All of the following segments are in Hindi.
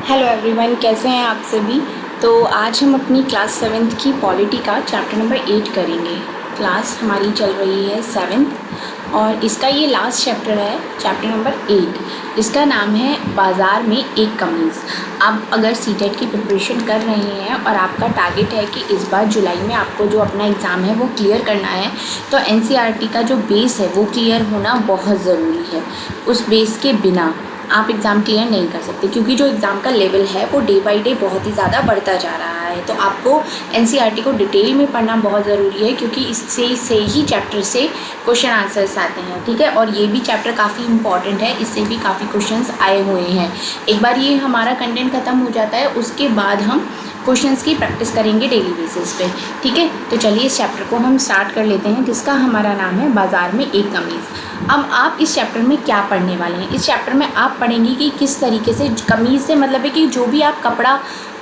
हेलो एवरीवन, कैसे हैं आप सभी। तो आज हम अपनी क्लास 7th की पॉलिटी का चैप्टर नंबर 8 करेंगे। क्लास हमारी चल रही है 7th और इसका ये लास्ट चैप्टर है, चैप्टर नंबर 8, जिसका नाम है बाज़ार में एक कमीज़। आप अगर सीटेट की प्रिपरेशन कर रहे हैं और आपका टारगेट है कि इस बार जुलाई में आपको जो अपना एग्ज़ाम है वो क्लियर करना है, तो एनसीईआरटी का जो बेस है वो क्लियर होना बहुत ज़रूरी है। उस बेस के बिना आप एग्ज़ाम क्लियर नहीं कर सकते, क्योंकि जो एग्ज़ाम का लेवल है वो डे बाय डे बहुत ही ज़्यादा बढ़ता जा रहा है। तो आपको एनसीईआरटी को डिटेल में पढ़ना बहुत ज़रूरी है, क्योंकि इससे ही चैप्टर से क्वेश्चन आंसर्स आते हैं, ठीक है। और ये भी चैप्टर काफ़ी इंपॉर्टेंट है, इससे भी काफ़ी क्वेश्चंस आए हुए हैं। एक बार ये हमारा कंटेंट ख़त्म हो जाता है, उसके बाद हम क्वेश्चंस की प्रैक्टिस करेंगे डेली बेसिस पे, ठीक है। तो चलिए इस चैप्टर को हम स्टार्ट कर लेते हैं, जिसका हमारा नाम है बाज़ार में एक कमीज़। अब आप इस चैप्टर में क्या पढ़ने वाले हैं? इस चैप्टर में आप पढ़ेंगे कि किस तरीके से, कमीज़ से मतलब है कि जो भी आप कपड़ा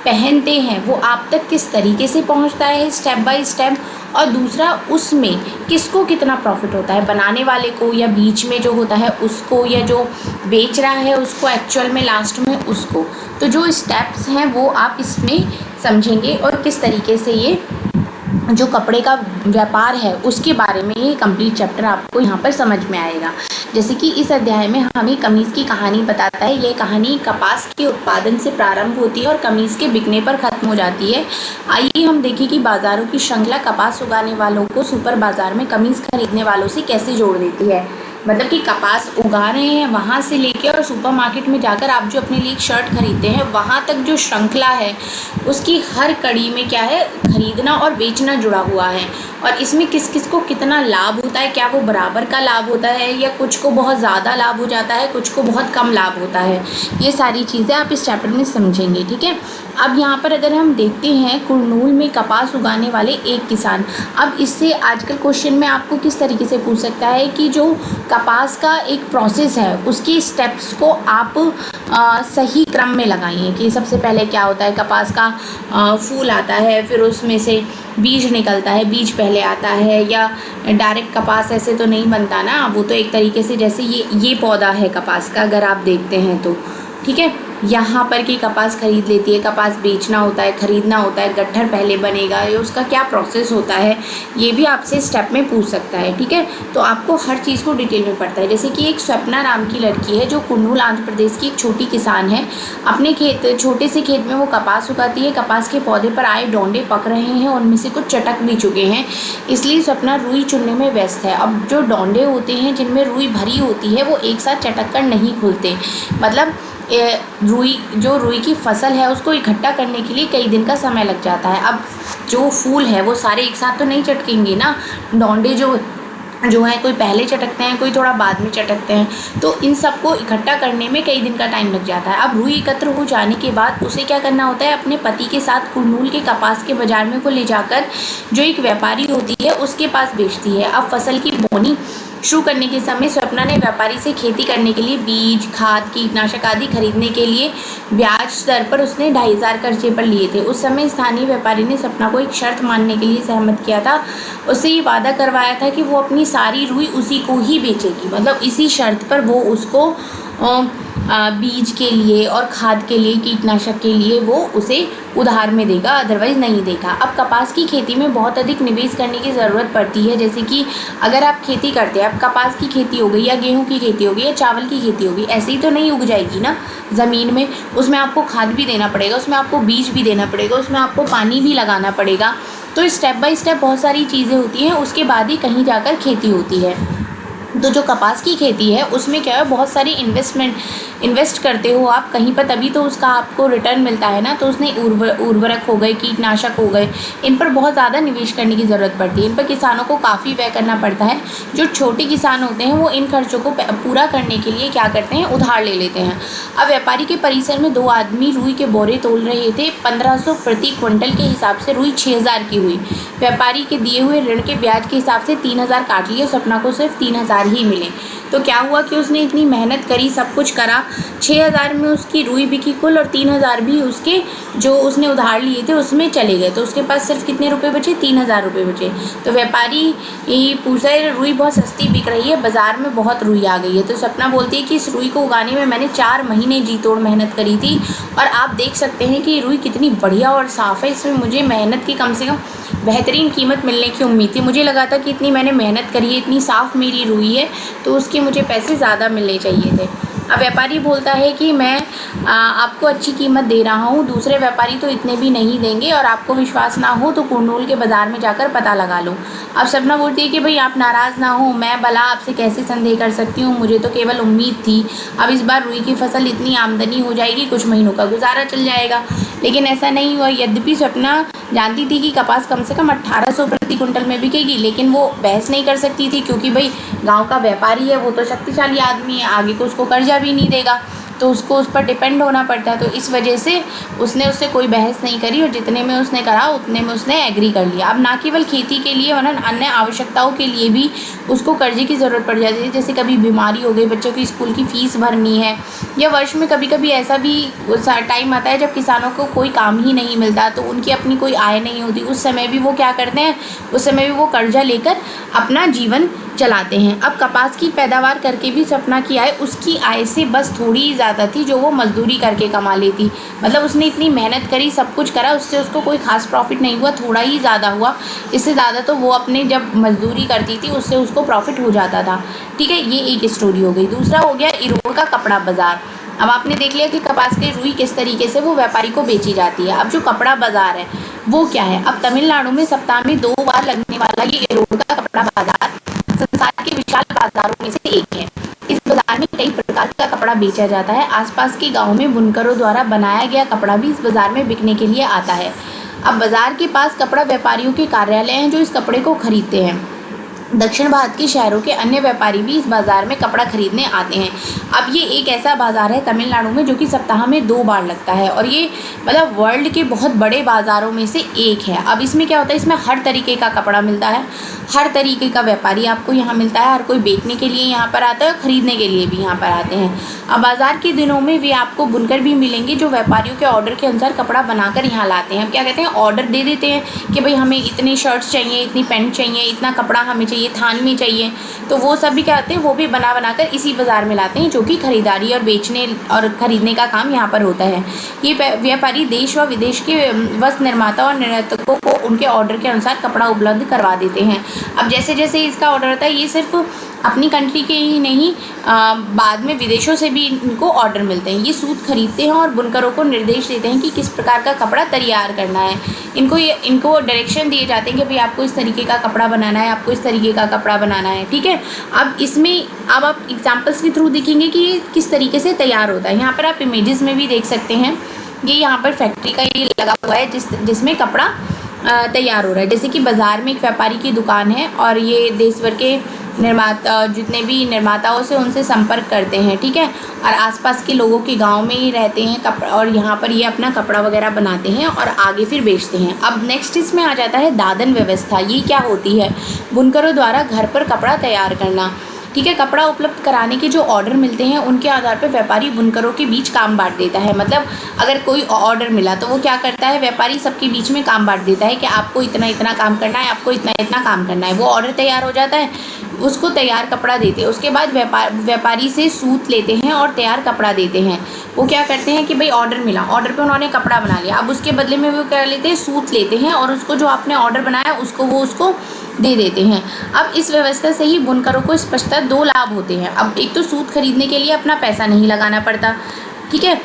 पहनते हैं वो आप तक किस तरीके से पहुंचता है स्टेप बाय स्टेप, और दूसरा उसमें किसको कितना प्रॉफिट होता है, बनाने वाले को या बीच में जो होता है उसको, या जो बेच रहा है उसको, एक्चुअल में लास्ट में उसको। तो जो स्टेप्स हैं वो आप इसमें समझेंगे और किस तरीके से ये जो कपड़े का व्यापार है उसके बारे में ये कंप्लीट चैप्टर आपको यहाँ पर समझ में आएगा। जैसे कि इस अध्याय में हमें कमीज़ की कहानी बताता है। ये कहानी कपास के उत्पादन से प्रारंभ होती है और कमीज़ के बिकने पर ख़त्म हो जाती है। आइए हम देखें कि बाज़ारों की श्रृंखला कपास उगाने वालों को सुपर बाज़ार में कमीज़ खरीदने वालों से कैसे जोड़ देती है। मतलब कि कपास उगा रहे हैं वहाँ से लेके और सुपर मार्केट में जाकर आप जो अपने लिए एक शर्ट खरीदते हैं वहाँ तक जो श्रृंखला है उसकी हर कड़ी में क्या है, खरीदना और बेचना जुड़ा हुआ है। और इसमें किस किस को कितना लाभ होता है, क्या वो बराबर का लाभ होता है या कुछ को बहुत ज़्यादा लाभ हो जाता है, कुछ को बहुत कम लाभ होता है, ये सारी चीज़ें आप इस चैप्टर में समझेंगे, ठीक है। अब यहाँ पर अगर हम देखते हैं, कुरनूल में कपास उगाने वाले एक किसान। अब इससे आजकल क्वेश्चन में आपको किस तरीके से पूछ सकता है कि जो कपास का एक प्रोसेस है उसके स्टेप्स को आप सही क्रम में लगाइए कि सबसे पहले क्या होता है, कपास का फूल आता है, फिर उसमें से बीज निकलता है, बीज पहले आता है, या डायरेक्ट कपास ऐसे तो नहीं बनता ना, वो तो एक तरीके से जैसे ये पौधा है कपास का, अगर आप देखते हैं तो, ठीक है। यहाँ पर कि कपास खरीद लेती है, कपास बेचना होता है, खरीदना होता है, गट्ठर पहले बनेगा, ये उसका क्या प्रोसेस होता है, ये भी आपसे स्टेप में पूछ सकता है, ठीक है। तो आपको हर चीज़ को डिटेल में पढ़ता है। जैसे कि एक स्वप्ना नाम की लड़की है जो कुरनूल आंध्र प्रदेश की एक छोटी किसान है। अपने छोटे से खेत में वो कपास उगाती है। कपास के पौधे पर आए डोंडे पक रहे हैं, उनमें से कुछ चटक भी चुके हैं, इसलिए स्वप्ना रुई चुनने में व्यस्त है। अब जो डोंडे होते हैं जिनमें रुई भरी होती है वो एक साथ चटक कर नहीं खुलते, मतलब रुई की फसल है उसको इकट्ठा करने के लिए कई दिन का समय लग जाता है। अब जो फूल है वो सारे एक साथ तो नहीं चटकेंगे ना, डोंडे जो है कोई पहले चटकते हैं, कोई थोड़ा बाद में चटकते हैं, तो इन सबको इकट्ठा करने में कई दिन का टाइम लग जाता है। अब रुई एकत्र हो जाने के बाद उसे क्या करना होता है, अपने पति के साथ कुरनूल के कपास के बाजार में को ले जाकर जो एक व्यापारी होती है उसके पास बेचती है। अब फसल की बोनी शुरू करने के समय स्वप्ना ने व्यापारी से खेती करने के लिए बीज, खाद, कीटनाशक आदि खरीदने के लिए ब्याज दर पर उसने 2500 कर्जे पर लिए थे। उस समय स्थानीय व्यापारी ने स्वप्ना को एक शर्त मानने के लिए सहमत किया था। उससे ये वादा करवाया था कि वो अपनी सारी रुई उसी को ही बेचेगी, मतलब इसी शर्त पर वो उसको बीज के लिए और खाद के लिए, कीटनाशक के लिए वो उसे उधार में देगा, अदरवाइज़ नहीं देगा। अब कपास की खेती में बहुत अधिक निवेश करने की ज़रूरत पड़ती है। जैसे कि अगर आप खेती करते हैं, अब कपास की खेती हो गई या गेहूं की खेती हो गई या चावल की खेती होगी, ऐसे ही तो नहीं उग जाएगी ना ज़मीन में, उसमें आपको खाद भी देना पड़ेगा, उसमें आपको बीज भी देना पड़ेगा, उसमें आपको पानी भी लगाना पड़ेगा। तो स्टेप बाय स्टेप बहुत सारी चीज़ें होती हैं, उसके बाद ही कहीं जाकर खेती होती है। तो जो कपास की खेती है उसमें क्या है, बहुत सारी इन्वेस्ट करते हो आप कहीं पर, तभी तो उसका आपको रिटर्न मिलता है ना। तो उसने उर्वरक हो गए, कीटनाशक हो गए, इन पर बहुत ज़्यादा निवेश करने की ज़रूरत पड़ती है। इन पर किसानों को काफ़ी व्यय करना पड़ता है। जो छोटे किसान होते हैं वो इन खर्चों को पूरा करने के लिए क्या करते हैं, उधार ले लेते हैं। अब व्यापारी के परिसर में 2 आदमी रुई के बोरे तोल रहे थे। 1500 प्रति क्विंटल के हिसाब से रुई 6000 की हुई। व्यापारी के दिए हुए ऋण के ब्याज के हिसाब से 3000 काट लिए, स्वप्ना को सिर्फ 3000 ही मिले। तो क्या हुआ कि उसने इतनी मेहनत करी, सब कुछ करा, 6,000 में उसकी रुई बिकी कुल और 3,000 भी उसके जो उसने उधार लिए थे उसमें चले गए। तो उसके पास सिर्फ कितने रुपए बचे? 3,000 रुपये बचे। तो व्यापारी यही पूछ रहा है, रुई बहुत सस्ती बिक रही है, बाज़ार में बहुत रुई आ गई है। तो सपना बोलती है कि इस रुई को उगाने में मैंने 4 महीने जी तोड़ मेहनत करी थी और आप देख सकते हैं कि रुई कितनी बढ़िया और साफ़ है। इसमें मुझे मेहनत की कम से कम बेहतरीन कीमत मिलने की उम्मीद थी। मुझे लगा था कि इतनी मैंने मेहनत करी है, इतनी साफ़ मेरी रुई है, तो उसके मुझे पैसे ज़्यादा मिलने चाहिए थे। अब व्यापारी बोलता है कि मैं आपको अच्छी कीमत दे रहा हूँ, दूसरे व्यापारी तो इतने भी नहीं देंगे, और आपको विश्वास ना हो तो कुरनूल के बाज़ार में जाकर पता लगा लो। अब सपना बोलती है कि भाई आप नाराज़ ना हो, मैं भला आपसे कैसे संदेह कर सकती हूँ, मुझे तो केवल उम्मीद थी। अब इस बार रुई की फसल इतनी आमदनी हो जाएगी, कुछ महीनों का गुजारा चल जाएगा। लेकिन ऐसा नहीं हुआ। यद्यपि सपना जानती थी कि कपास कम से कम 1800 प्रति कुंटल में बिकेगी, लेकिन वो बहस नहीं कर सकती थी, क्योंकि भाई गांव का व्यापारी है, वो तो शक्तिशाली आदमी है, आगे को उसको कर्जा भी नहीं देगा, तो उसको उस पर डिपेंड होना पड़ता है। तो इस वजह से उसने उससे कोई बहस नहीं करी और जितने में उसने करा उतने में उसने एग्री कर लिया। अब ना केवल खेती के लिए वरन अन्य आवश्यकताओं के लिए भी उसको कर्जे की ज़रूरत पड़ जाती है। जैसे कभी बीमारी हो गई, बच्चों की स्कूल की फ़ीस भरनी है, या वर्ष में कभी कभी ऐसा भी टाइम आता है जब किसानों को कोई काम ही नहीं मिलता, तो उनकी अपनी कोई आय नहीं होती। उस समय भी वो क्या करते हैं, उस समय भी वो कर्जा लेकर अपना जीवन चलाते हैं। अब कपास की पैदावार करके भी सपना की आय उसकी आय से बस थोड़ी ही ज़्यादा थी जो वो मजदूरी करके कमा लेती। मतलब उसने इतनी मेहनत करी, सब कुछ करा, उससे उसको कोई खास प्रॉफिट नहीं हुआ, थोड़ा ही ज़्यादा हुआ। इससे ज़्यादा तो वो अपने जब मजदूरी करती थी उससे उसको प्रॉफिट हो जाता था। ठीक है, ये एक स्टोरी हो गई। दूसरा हो गया इरोड़ का कपड़ा बाज़ार। अब आपने देख लिया कि कपास की रुई किस तरीके से वो व्यापारी को बेची जाती है। अब जो कपड़ा बाज़ार है वो क्या है? अब तमिलनाडु में सप्ताह में 2 बार लगने वाला ये इरोड़ का कपड़ा बाज़ार संसार के विशाल बाजारों में से एक है। इस बाजार में कई प्रकार का कपड़ा बेचा जाता है। आसपास के गांवों में बुनकरों द्वारा बनाया गया कपड़ा भी इस बाजार में बिकने के लिए आता है। अब बाजार के पास कपड़ा व्यापारियों के कार्यालय हैं जो इस कपड़े को खरीदते हैं। दक्षिण भारत के शहरों के अन्य व्यापारी भी इस बाज़ार में कपड़ा खरीदने आते हैं। अब ये एक ऐसा बाज़ार है तमिलनाडु में जो कि सप्ताह में 2 बार लगता है, और ये मतलब वर्ल्ड के बहुत बड़े बाज़ारों में से एक है। अब इसमें क्या होता है, इसमें हर तरीके का कपड़ा मिलता है, हर तरीके का व्यापारी आपको यहाँ मिलता है। हर कोई बेचने के लिए यहाँ पर आता है और ख़रीदने के लिए भी यहाँ पर आते हैं। अब बाज़ार के दिनों में वे आपको बुनकर भी मिलेंगे जो व्यापारियों के ऑर्डर के अनुसार कपड़ा बनाकर यहाँ लाते हैं। अब क्या कहते हैं, ऑर्डर दे देते हैं कि भाई हमें इतनी शर्ट्स चाहिए, इतनी पैंट चाहिए, इतना कपड़ा हमें चाहिए, थान में चाहिए, तो वो सब भी क्या होते हैं, वो भी बना कर इसी बाज़ार में लाते हैं, जो कि खरीदारी और बेचने और ख़रीदने का काम यहाँ पर होता है। ये व्यापारी देश व विदेश के वस्त्र निर्माता और निर्यातकों को उनके ऑर्डर के अनुसार कपड़ा उपलब्ध करवा देते हैं। अब जैसे जैसे इसका ऑर्डर आता है, ये सिर्फ अपनी कंट्री के ही नहीं, बाद में विदेशों से भी इनको ऑर्डर मिलते हैं। ये सूत खरीदते हैं और बुनकरों को निर्देश देते हैं कि किस प्रकार का कपड़ा तैयार करना है। इनको डायरेक्शन दिए जाते हैं कि भाई आपको इस तरीके का कपड़ा बनाना है, आपको इस तरीके का कपड़ा बनाना है। ठीक है, अब आप एग्जाम्पल्स के थ्रू देखेंगे कि ये किस तरीके से तैयार होता है। यहाँ पर आप इमेजेस में भी देख सकते हैं, ये यहाँ पर फैक्ट्री का ये लगा हुआ है जिसमें कपड़ा तैयार हो रहा है। जैसे कि बाज़ार में एक व्यापारी की दुकान है और ये देश भर के निर्माता, जितने भी निर्माताओं से उनसे संपर्क करते हैं। ठीक है, और आसपास के लोगों के गांव में ही रहते हैं कपड़ा, और यहाँ पर ये अपना कपड़ा वगैरह बनाते हैं और आगे फिर बेचते हैं। अब नेक्स्ट इसमें आ जाता है दादन व्यवस्था। ये क्या होती है, बुनकरों द्वारा घर पर कपड़ा तैयार करना। ठीक है, कपड़ा उपलब्ध कराने के जो ऑर्डर मिलते हैं उनके आधार पर व्यापारी बुनकरों के बीच काम बांट देता है। मतलब अगर कोई ऑर्डर मिला तो वो क्या करता है, व्यापारी सबके बीच में काम बांट देता है कि आपको इतना इतना काम करना है, आपको इतना इतना काम करना है। वो ऑर्डर तैयार हो जाता है, उसको तैयार कपड़ा देते हैं। उसके बाद व्यापारी से सूत लेते हैं और तैयार कपड़ा देते हैं। वो क्या करते हैं कि भाई ऑर्डर मिला, ऑर्डर पे उन्होंने कपड़ा बना लिया, अब उसके बदले में वो क्या लेते हैं, सूत लेते हैं और उसको जो आपने ऑर्डर बनाया उसको दे देते हैं। अब इस व्यवस्था से ही बुनकरों को स्पष्टतः 2 लाभ होते हैं। अब एक तो सूत खरीदने के लिए अपना पैसा नहीं लगाना पड़ता। ठीक है,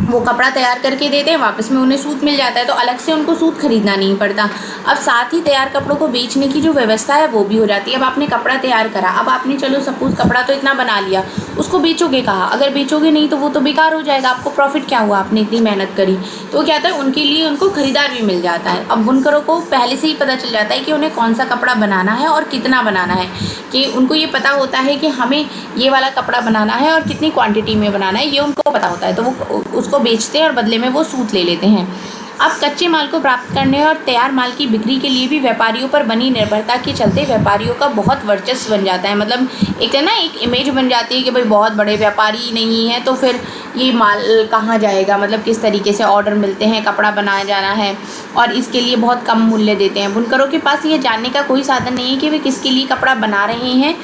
वो कपड़ा तैयार करके देते हैं, वापस में उन्हें सूत मिल जाता है, तो अलग से उनको सूत खरीदना नहीं पड़ता। अब साथ ही तैयार कपड़ों को बेचने की जो व्यवस्था है वो भी हो जाती है। अब आपने कपड़ा तैयार करा, अब आपने चलो सपोज कपड़ा तो इतना बना लिया, उसको बेचोगे कहाँ? अगर बेचोगे नहीं तो वो तो बेकार हो जाएगा, आपको प्रॉफिट क्या हुआ, आपने इतनी मेहनत करी। तो क्या होता है, उनके लिए उनको खरीदार भी मिल जाता है। अब बुनकरों को पहले से ही पता चल जाता है कि उन्हें कौन सा कपड़ा बनाना है और कितना बनाना है, कि उनको ये पता होता है कि हमें ये वाला कपड़ा बनाना है और कितनी क्वांटिटी में बनाना है, ये उनको पता होता है। तो वो उसको बेचते हैं और बदले में वो सूद ले लेते हैं। अब कच्चे माल को प्राप्त करने और तैयार माल की बिक्री के लिए भी व्यापारियों पर बनी निर्भरता के चलते व्यापारियों का बहुत वर्चस्व बन जाता है। मतलब एक है ना, एक इमेज बन जाती है कि भाई बहुत बड़े व्यापारी नहीं है तो फिर ये माल कहाँ जाएगा, मतलब किस तरीके से ऑर्डर मिलते हैं, कपड़ा बनाया जाना है और इसके लिए बहुत कम मूल्य देते हैं। बुनकरों के पास ये जानने का कोई साधन नहीं है कि वे किसके लिए कपड़ा बना रहे हैं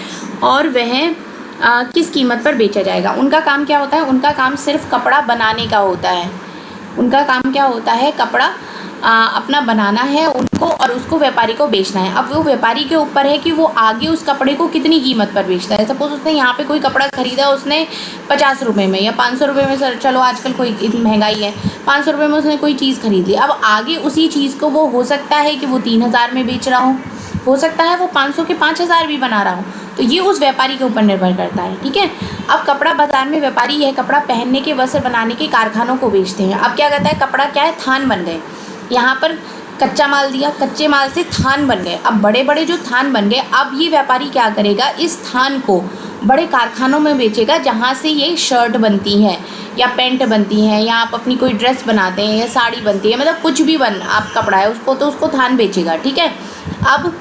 और वह किस कीमत पर बेचा जाएगा। उनका काम क्या होता है? उनका काम सिर्फ कपड़ा बनाने का होता है। उनका काम क्या होता है? कपड़ा अपना बनाना है उनको और उसको व्यापारी को बेचना है। अब वो व्यापारी के ऊपर है कि वो आगे उस कपड़े को कितनी कीमत पर बेचता है। सपोज उसने यहाँ पे कोई कपड़ा ख़रीदा, उसने 50 रुपये में या 500 रुपये में, सर चलो आजकल कोई इतनी महंगाई है, 500 रुपये में उसने कोई चीज़ खरीद ली। अब आगे उसी चीज़ को वो हो सकता है कि वो 3000 में बेच रहा हो सकता है वो 500 के 5000 भी बना रहा हो। तो ये उस व्यापारी के ऊपर निर्भर करता है, ठीक है। अब कपड़ा बाजार में व्यापारी यह कपड़ा पहनने के, वस्त्र बनाने के कारखानों को बेचते हैं। अब क्या कहता है? कपड़ा क्या है? थान बन गए। यहाँ पर कच्चा माल दिया, कच्चे माल से थान बन गए। अब बड़े बड़े जो थान बन गए, अब ये व्यापारी क्या करेगा? इस थान को बड़े कारखानों में बेचेगा जहाँ से ये शर्ट बनती है या पैंट बनती है या आप अपनी कोई ड्रेस बनाते हैं या साड़ी बनती है, मतलब कुछ भी आप कपड़ा है उसको, तो उसको थान बेचेगा, ठीक है। अब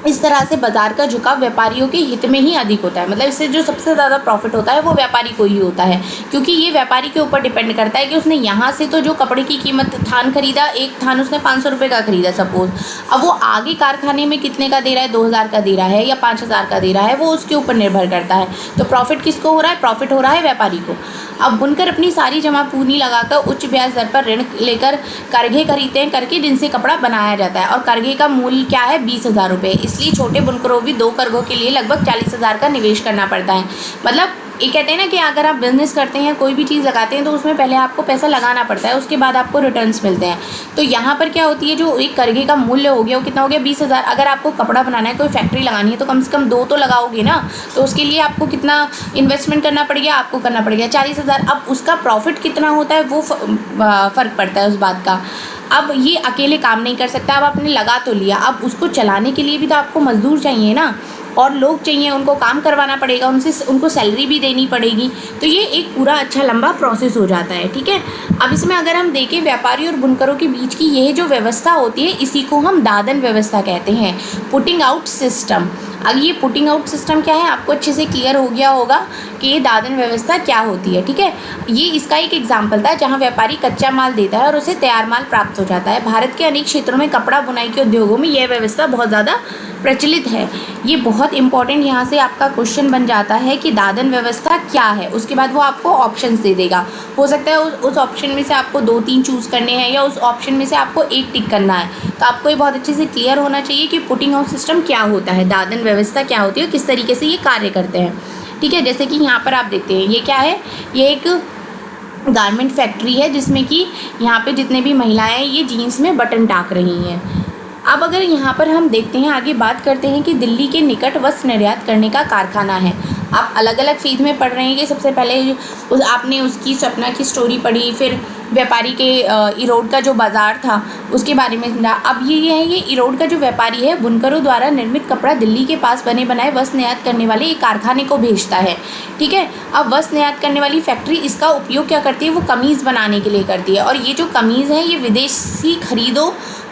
इस तरह से बाजार का झुकाव व्यापारियों के हित में ही अधिक होता है। मतलब इससे जो सबसे ज़्यादा प्रॉफिट होता है वो व्यापारी को ही होता है, क्योंकि ये व्यापारी के ऊपर डिपेंड करता है कि उसने यहाँ से तो जो कपड़े की कीमत, थान खरीदा, एक थान उसने 500 रुपये का खरीदा सपोज, अब वो आगे कारखाने में कितने का दे रहा है? 2000 का दे रहा है या 5000 का दे रहा है, वो उसके ऊपर निर्भर करता है। तो प्रॉफिट किसको हो रहा है? प्रॉफिट हो रहा है व्यापारी को। अब बुनकर अपनी सारी जमा पूंजी लगाकर उच्च ब्याज दर पर ऋण लेकर करघे खरीदते हैं, करघे जिनसे कपड़ा बनाया जाता है, और करघे का मूल्य क्या है? 20,000 रुपये। इसलिए छोटे बुनकरों भी 2 करघों के लिए लगभग 40,000 का निवेश करना पड़ता है। मतलब ये कहते हैं ना कि अगर आप बिज़नेस करते हैं, कोई भी चीज़ लगाते हैं, तो उसमें पहले आपको पैसा लगाना पड़ता है, उसके बाद आपको रिटर्न्स मिलते हैं। तो यहाँ पर क्या होती है, जो एक करघे का मूल्य हो गया वो कितना हो गया? 20,000। अगर आपको कपड़ा बनाना है, कोई फैक्ट्री लगानी है, तो कम से कम 2 तो लगाओगे ना, तो उसके लिए आपको कितना इन्वेस्टमेंट करना पड़ेगा? आपको करना पड़ेगा 40,000। अब उसका प्रॉफिट कितना होता है वो फ़र्क पड़ता है उस बात का। अब ये अकेले काम नहीं कर सकता, अब आपने लगा तो लिया, अब उसको चलाने के लिए भी तो आपको मज़दूर चाहिए ना, और लोग चाहिए, उनको काम करवाना पड़ेगा, उनको सैलरी भी देनी पड़ेगी। तो ये एक पूरा अच्छा लंबा प्रोसेस हो जाता है, ठीक है। अब इसमें अगर हम देखें व्यापारी और बुनकरों के बीच की यह जो व्यवस्था होती है, इसी को हम दादन व्यवस्था कहते हैं, पुटिंग आउट सिस्टम। अब ये पुटिंग आउट सिस्टम क्या है, आपको अच्छे से क्लियर हो गया होगा कि ये दादन व्यवस्था क्या होती है, ठीक है। ये इसका एक एग्जाम्पल था जहाँ व्यापारी कच्चा माल देता है और उसे तैयार माल प्राप्त हो जाता है। भारत के अनेक क्षेत्रों में कपड़ा बुनाई के उद्योगों में यह व्यवस्था बहुत ज़्यादा प्रचलित है। ये बहुत इंपॉर्टेंट यहाँ से आपका क्वेश्चन बन जाता है कि दादन व्यवस्था क्या है। उसके बाद वो आपको ऑप्शंस दे देगा, हो सकता है उस ऑप्शन में से आपको 2-3 चूज़ करने हैं या उस ऑप्शन में से आपको एक टिक करना है। तो आपको ये बहुत अच्छे से क्लियर होना चाहिए कि पुटिंग आउट सिस्टम क्या होता है, दादन व्यवस्था क्या होती है, किस तरीके से ये कार्य करते हैं, ठीक है। जैसे कि यहाँ पर आप देखते हैं, ये क्या है, ये एक गारमेंट फैक्ट्री है जिसमें कि यहाँ पे जितने भी महिलाएं ये जीन्स में बटन टाक रही हैं। अब अगर यहाँ पर हम देखते हैं, आगे बात करते हैं कि दिल्ली के निकट वस्त्र निर्यात करने का कारखाना है। आप अलग अलग फेज में पढ़ रहे हैं कि सबसे पहले आपने उसकी सपना की स्टोरी पढ़ी, फिर व्यापारी के इरोड का जो बाज़ार था उसके बारे में सुना। अब ये है, ये इरोड का जो व्यापारी है बुनकरों द्वारा निर्मित कपड़ा दिल्ली के पास बने बनाए वस्त्र निर्यात करने वाले एक कारखाने को भेजता है, ठीक है। अब वस्त्र निर्यात करने वाली फैक्ट्री इसका उपयोग क्या करती है, वो कमीज़ बनाने के लिए करती है, और ये जो कमीज़ है ये विदेशी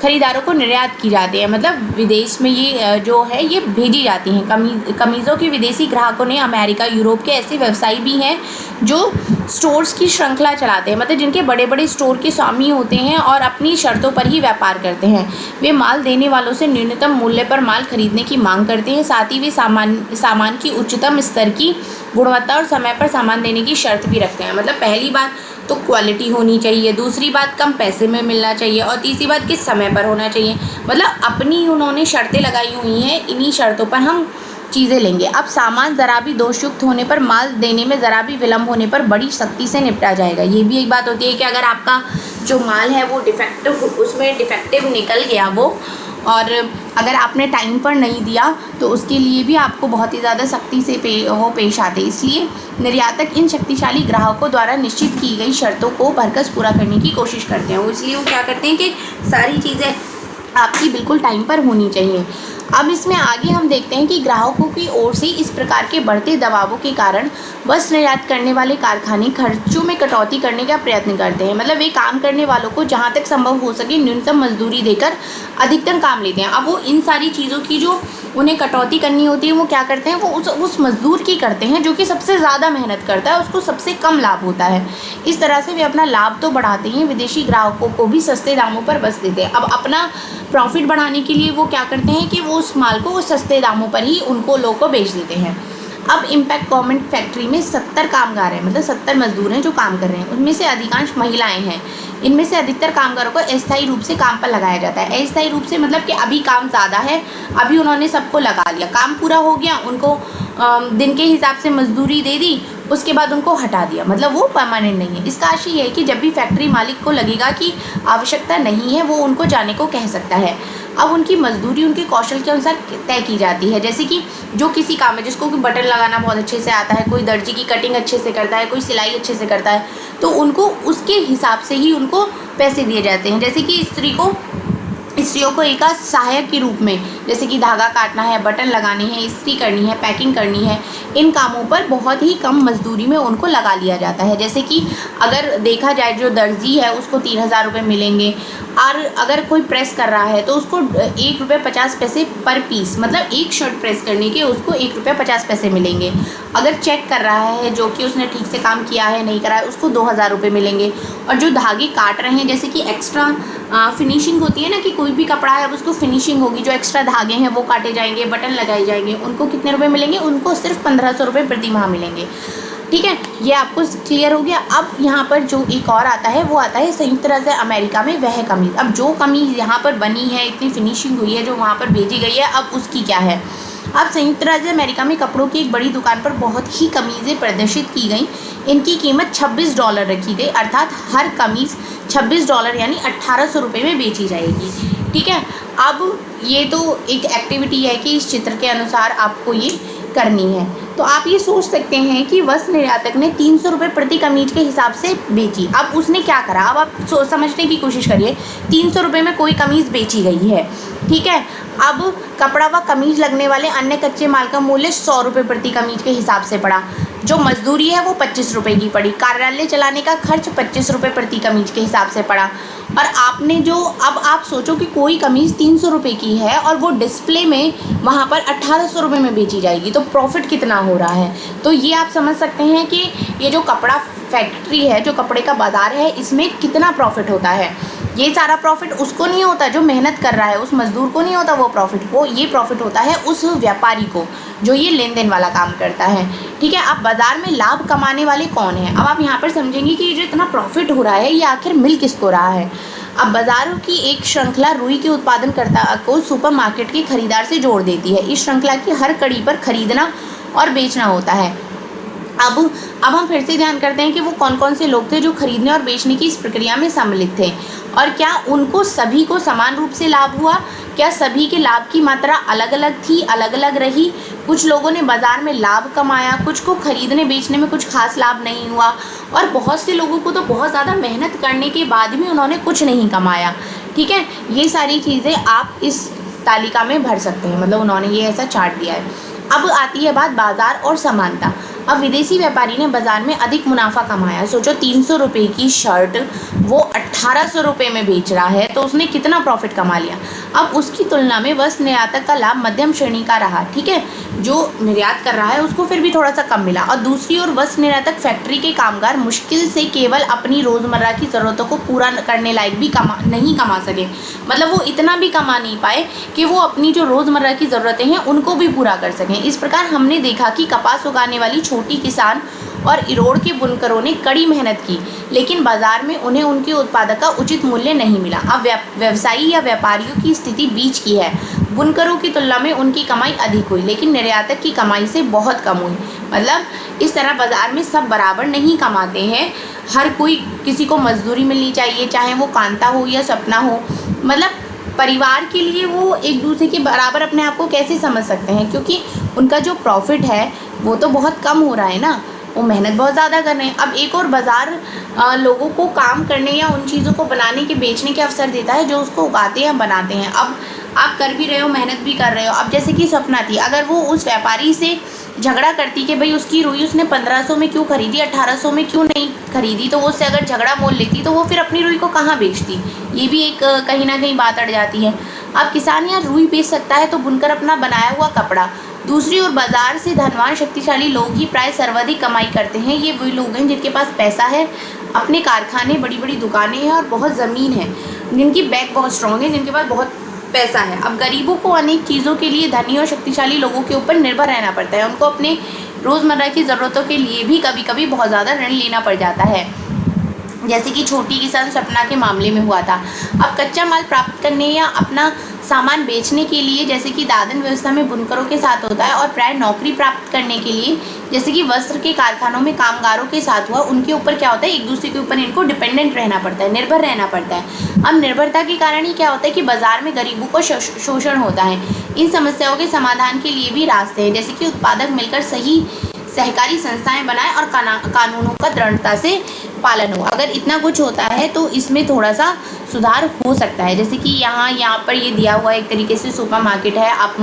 खरीदारों को निर्यात की जाती है। मतलब विदेश में ये जो है ये भेजी जाती हैं कमीज़ों के विदेशी ग्राहकों ने। अमेरिका, यूरोप के ऐसे व्यवसायी भी हैं जो स्टोर्स की श्रृंखला चलाते हैं, मतलब जिनके बड़े बड़े स्टोर के स्वामी होते हैं और अपनी शर्तों पर ही व्यापार करते हैं। वे माल देने वालों से न्यूनतम मूल्य पर माल खरीदने की मांग करते हैं, साथ ही वे सामान की उच्चतम स्तर की गुणवत्ता और समय पर सामान देने की शर्त भी रखते हैं। मतलब पहली बात तो क्वालिटी होनी चाहिए, दूसरी बात कम पैसे में मिलना चाहिए, और तीसरी बात किस समय पर होना चाहिए। मतलब अपनी उन्होंने शर्तें लगाई हुई हैं, इन्हीं शर्तों पर हम चीज़ें लेंगे। अब सामान ज़रा भी दोषयुक्त होने पर, माल देने में ज़रा भी विलम्ब होने पर बड़ी सख्ती से निपटा जाएगा। ये भी एक बात होती है कि अगर आपका जो माल है वो डिफेक्टिव, उसमें डिफेक्टिव निकल गया वो, और अगर आपने टाइम पर नहीं दिया तो उसके लिए भी आपको बहुत ही ज़्यादा सख्ती से पेश आते। इसलिए निर्यातक इन शक्तिशाली ग्राहकों द्वारा निश्चित की गई शर्तों को भरकस पूरा करने की कोशिश करते हैं। इसलिए वो क्या करते हैं कि सारी चीज़ें आपकी बिल्कुल टाइम पर होनी चाहिए। अब इसमें आगे हम देखते हैं कि ग्राहकों की ओर से इस प्रकार के बढ़ते दबावों के कारण वस्त्र निर्यात करने वाले कारखाने खर्चों में कटौती करने का प्रयत्न करते हैं। मतलब वे काम करने वालों को जहां तक संभव हो सके न्यूनतम मजदूरी देकर अधिकतम काम लेते हैं। अब वो इन सारी चीज़ों की जो उन्हें कटौती करनी होती है वो क्या करते हैं, वो उस मजदूर की करते हैं जो कि सबसे ज़्यादा मेहनत करता है, उसको सबसे कम लाभ होता है। इस तरह से वे अपना लाभ तो बढ़ाते हैं, विदेशी ग्राहकों को भी सस्ते दामों पर वस्त्र देते हैं। अब अपना प्रॉफिट बढ़ाने के लिए वो क्या करते हैं कि वो उस माल को सस्ते दामों पर ही उनको लोगों को बेच देते हैं। अब इम्पैक्ट गवर्नमेंट फैक्ट्री में 70 कामगार हैं, मतलब 70 मजदूर हैं जो काम कर रहे हैं, उनमें से अधिकांश महिलाएं हैं। इनमें से अधिकतर कामगारों को अस्थायी रूप से काम पर लगाया जाता है। अस्थायी रूप से मतलब कि अभी काम ज़्यादा है, अभी उन्होंने सबको लगा लिया, काम पूरा हो गया, उनको दिन के हिसाब से मजदूरी दे दी, उसके बाद उनको हटा दिया, मतलब वो परमानेंट नहीं है। इसका आशय ये है कि जब भी फैक्ट्री मालिक को लगेगा कि आवश्यकता नहीं है वो उनको जाने को कह सकता है। अब उनकी मजदूरी उनके कौशल के अनुसार तय की जाती है। जैसे कि जो किसी काम है, जिसको बटन लगाना बहुत अच्छे से आता है, कोई दर्जी की कटिंग अच्छे से करता है, कोई सिलाई अच्छे से करता है, तो उनको उसके हिसाब से ही उनको पैसे दिए जाते हैं। जैसे कि स्त्रियों को एक सहायक के रूप में, जैसे कि धागा काटना है, बटन लगाने हैं, इस्त्री करनी है, पैकिंग करनी है, इन कामों पर बहुत ही कम मजदूरी में उनको लगा लिया जाता है। जैसे कि अगर देखा जाए जो दर्जी है उसको 3000 रुपये मिलेंगे, और अगर कोई प्रेस कर रहा है तो उसको 1 रुपये 50 पैसे पर पीस, मतलब एक शर्ट प्रेस करने के उसको 1 रुपये 50 पैसे मिलेंगे। अगर चेक कर रहा है जो कि उसने ठीक से काम किया है नहीं करा है, उसको 2000 रुपये मिलेंगे। और जो धागे काट रहे हैं, जैसे कि एक्स्ट्रा फिनिशिंग होती है ना, कि कोई भी कपड़ा है अब उसको फिनिशिंग होगी, जो एक्स्ट्रा धागे हैं वो काटे जाएंगे, बटन लगाए जाएंगे, उनको कितने रुपए मिलेंगे, उनको सिर्फ 1500 रुपये प्रति माह मिलेंगे। ठीक है, ये आपको क्लियर हो गया। अब यहाँ पर जो एक और आता है वो आता है संयुक्त राज्य अमेरिका में वह कमीज। अब जो कमीज यहाँ पर बनी है, इतनी फिनिशिंग हुई है, जो वहाँ पर भेजी गई है, अब उसकी क्या है। अब संयुक्त राज्य अमेरिका में कपड़ों की एक बड़ी दुकान पर बहुत ही कमीज़ें प्रदर्शित की गई। इनकी कीमत $26 रखी गई, अर्थात हर कमीज़ $26 यानी 1800 रुपये में बेची जाएगी। ठीक है, अब ये तो एक एक्टिविटी है कि इस चित्र के अनुसार आपको ये करनी है। तो आप ये सोच सकते हैं कि वस्त्र निर्यातक ने 300 रुपये प्रति कमीज के हिसाब से बेची। अब उसने क्या करा, अब आप समझने की कोशिश करिए। 300 रुपये में कोई कमीज़ बेची गई है, ठीक है। अब कपड़ा व कमीज लगने वाले अन्य कच्चे माल का मूल्य 100 रुपये प्रति कमीज के हिसाब से पड़ा। जो मजदूरी है वो 25 रुपये की पड़ी। कार्यालय चलाने का खर्च 25 रुपये प्रति कमीज के हिसाब से पड़ा। और आपने जो, अब आप सोचो कि कोई कमीज़ 300 रुपये की है और वो डिस्प्ले में वहाँ पर 1800 रुपये में बेची जाएगी, तो प्रॉफिट कितना हो रहा है। तो ये आप समझ सकते हैं कि ये जो कपड़ा फैक्ट्री है, जो कपड़े का बाज़ार है, इसमें कितना प्रॉफिट होता है। ये सारा प्रॉफिट उसको नहीं होता जो मेहनत कर रहा है, उस मजदूर को नहीं होता वो प्रॉफिट, वो ये प्रॉफिट होता है उस व्यापारी को जो ये लेन देन वाला काम करता है। ठीक है, अब बाज़ार में लाभ कमाने वाले कौन है। अब आप यहाँ पर समझेंगे कि ये जो इतना प्रॉफिट हो रहा है ये आखिर मिल किसको रहा है। अब बाज़ारों की एक श्रृंखला रुई के उत्पादनकर्ता को सुपरमार्केट के खरीदार से जोड़ देती है। इस श्रृंखला की हर कड़ी पर खरीदना और बेचना होता है। अब हम फिर से ध्यान करते हैं कि वो कौन कौन से लोग थे जो खरीदने और बेचने की इस प्रक्रिया में सम्मिलित थे, और क्या उनको सभी को समान रूप से लाभ हुआ। क्या सभी के लाभ की मात्रा अलग अलग थी, अलग अलग रही। कुछ लोगों ने बाज़ार में लाभ कमाया, कुछ को खरीदने बेचने में कुछ खास लाभ नहीं हुआ, और बहुत से लोगों को तो बहुत ज़्यादा मेहनत करने के बाद भी उन्होंने कुछ नहीं कमाया। ठीक है, ये सारी चीज़ें आप इस तालिका में भर सकते हैं, मतलब उन्होंने ये ऐसा चार्ट दिया है। अब आती है बात बाज़ार और समानता। अब विदेशी व्यापारी ने बाज़ार में अधिक मुनाफा कमाया। सोचो 300 रुपये की शर्ट वो 1800 रुपये में बेच रहा है, तो उसने कितना प्रॉफिट कमा लिया। अब उसकी तुलना में वस्त्र निर्यातक का लाभ मध्यम श्रेणी का रहा। ठीक है, जो निर्यात कर रहा है उसको फिर भी थोड़ा सा कम मिला। और दूसरी ओर वस्त्र निर्यातक फैक्ट्री के कामगार मुश्किल से केवल अपनी रोज़मर्रा की ज़रूरतों को पूरा करने लायक भी नहीं कमा सके, मतलब वो इतना भी कमा नहीं पाए कि वो अपनी जो रोज़मर्रा की ज़रूरतें हैं उनको भी पूरा कर सकें। इस प्रकार हमने देखा कि कपास उगाने वाली छोटी किसान और इरोड़ के बुनकरों ने कड़ी मेहनत की, लेकिन बाजार में उन्हें उनके उत्पाद का उचित मूल्य नहीं मिला। अब व्यवसायी या व्यापारियों की स्थिति बीच की है। बुनकरों की तुलना में उनकी कमाई अधिक हुई, लेकिन निर्यातक की कमाई से बहुत कम हुई। मतलब इस तरह बाज़ार में सब बराबर नहीं कमाते हैं, हर कोई, किसी को मजदूरी मिलनी चाहिए, चाहे वो कांता हो या सपना हो। मतलब परिवार के लिए वो एक दूसरे के बराबर अपने आप को कैसे समझ सकते हैं, क्योंकि उनका जो प्रॉफिट है वो तो बहुत कम हो रहा है ना, वो मेहनत बहुत ज़्यादा कर रहे हैं। अब एक और बाज़ार लोगों को काम करने या उन चीज़ों को बनाने के बेचने के अवसर देता है जो उसको उगाते हैं बनाते हैं। अब आप कर भी रहे हो, मेहनत भी कर रहे हो। अब जैसे कि स्वप्ना थी, अगर वो उस व्यापारी से झगड़ा करती कि भाई उसकी रुई उसने 1500 में क्यों खरीदी, 1800 में क्यों नहीं खरीदी, तो वो उससे अगर झगड़ा मोल लेती तो वो फिर अपनी रुई को कहाँ बेचती। ये भी एक कहीं ना कहीं बात अड़ जाती है। अब किसान यहाँ रुई बेच सकता है तो बुनकर अपना बनाया हुआ कपड़ा। दूसरी ओर बाजार से धनवान शक्तिशाली लोग ही प्राय सर्वाधिक कमाई करते हैं। ये वही लोग हैं जिनके पास पैसा है, अपने कारखाने, बड़ी बड़ी दुकानें हैं और बहुत ज़मीन है, जिनकी बैक बहुत स्ट्रॉन्ग है, जिनके पास बहुत पैसा है। अब गरीबों को अनेक चीज़ों के लिए धनी और शक्तिशाली लोगों के ऊपर निर्भर रहना पड़ता है। उनको अपने रोज़मर्रा की ज़रूरतों के लिए भी कभी कभी बहुत ज़्यादा ऋण लेना पड़ जाता है, जैसे कि छोटी किसान स्वप्ना के मामले में हुआ था। अब कच्चा माल प्राप्त करने या अपना सामान बेचने के लिए, जैसे कि दादन व्यवस्था में बुनकरों के साथ होता है, और प्राय नौकरी प्राप्त करने के लिए, जैसे कि वस्त्र के कारखानों में कामगारों के साथ हुआ, उनके ऊपर क्या होता है, एक दूसरे के ऊपर इनको डिपेंडेंट रहना पड़ता है, निर्भर रहना पड़ता है। अब निर्भरता के कारण ही क्या होता है कि बाजार में गरीबों को शोषण होता है। इन समस्याओं के समाधान के लिए भी रास्ते हैं, जैसे कि उत्पादक मिलकर सही सहकारी संस्थाएं बनाएं और कानूनों का दृढ़ता से पालन हो। अगर इतना कुछ होता है तो इसमें थोड़ा सा सुधार हो सकता है। जैसे कि यहाँ पर ये दिया हुआ एक तरीके से सुपर मार्केट है, आप